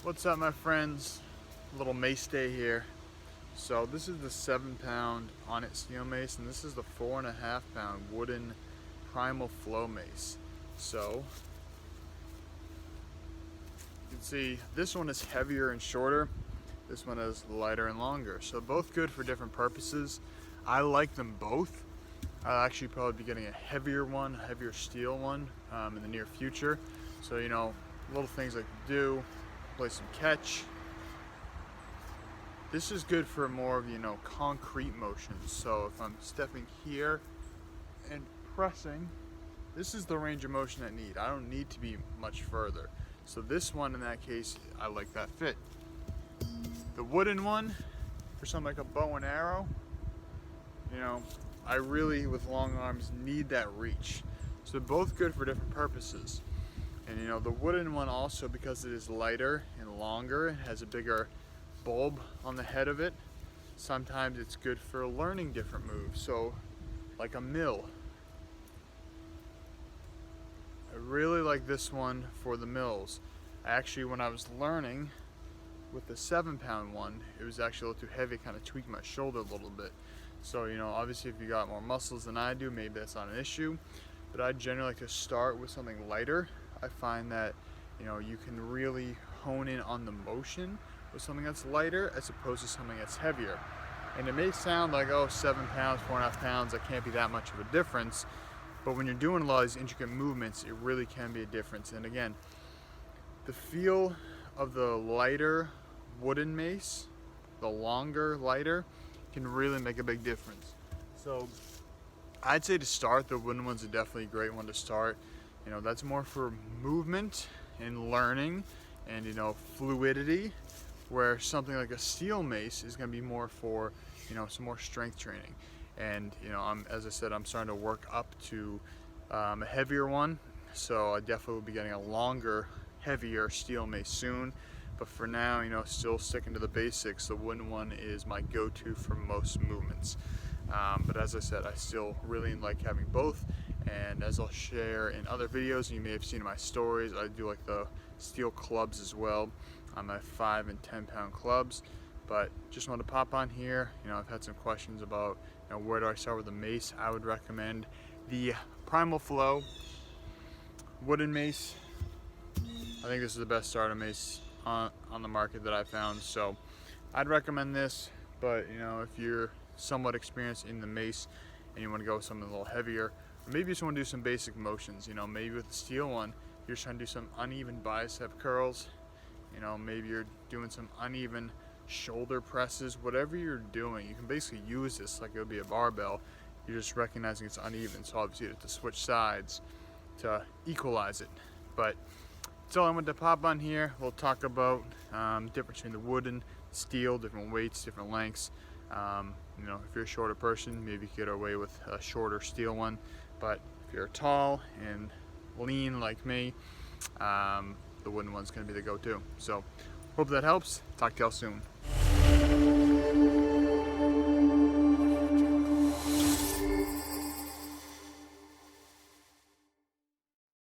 What's up, my friends? Little mace day here. So this is the 7-pound on it steel mace, and this is the 4.5-pound wooden primal flow mace. So you can see this one is heavier and shorter. This one is lighter and longer. So both good for different purposes. I like them both. I'll actually probably be getting a heavier one, a heavier steel one in the near future. So, you know, little things like do, play some catch. This is good for more of, you know, concrete motions. So if I'm stepping here and pressing, this is the range of motion I need. I don't need to be much further. So this one, in that case, I like that fit. The wooden one, for something like a bow and arrow, you know, I really, with long arms, need that reach. So they're both good for different purposes. And you know, the wooden one also, because it is lighter and longer, it has a bigger bulb on the head of it. Sometimes it's good for learning different moves. So like a mill. I really like this one for the mills. Actually, when I was learning with the 7-pound one, it was actually a little too heavy, kind of tweaked my shoulder a little bit. So, you know, obviously if you got more muscles than I do, maybe that's not an issue. But I generally like to start with something lighter. I find that, you know, you can really hone in on the motion with something that's lighter as opposed to something that's heavier. And it may sound like, oh, 7 pounds, 4.5 pounds, that can't be that much of a difference. But when you're doing a lot of these intricate movements, it really can be a difference. And again, the feel of the lighter wooden mace, the longer, lighter, can really make a big difference. So I'd say to start, the wooden one's are definitely a great one to start. You know, that's more for movement and learning and, you know, fluidity, where something like a steel mace is going to be more for, you know, some more strength training. And, you know, as I said, I'm starting to work up to a heavier one. So I definitely will be getting a longer, heavier steel mace soon. But for now, you know, still sticking to the basics. The wooden one is my go-to for most movements. But as I said, I still really like having both. And as I'll share in other videos, you may have seen in my stories, I do like the steel clubs as well. My 5 and 10-pound clubs. But just wanted to pop on here. You know, I've had some questions about, you know, where do I start with the mace. I would recommend the Primal Flow wooden mace. I think this is the best starter mace on the market that I found, so I'd recommend this. But you know, if you're somewhat experienced in the mace and you want to go with something a little heavier, or maybe you just want to do some basic motions, you know, maybe with the steel one you're trying to do some uneven bicep curls, you know, maybe you're doing some uneven shoulder presses, whatever you're doing, you can basically use this like it would be a barbell. You're just recognizing it's uneven, so obviously you have to switch sides to equalize it. But so I wanted to pop on here. We'll talk about difference between the wooden, steel, different weights, different lengths. You know, if you're a shorter person, maybe you could get away with a shorter steel one. But if you're tall and lean like me, the wooden one's going to be the go-to. So hope that helps. Talk to y'all soon.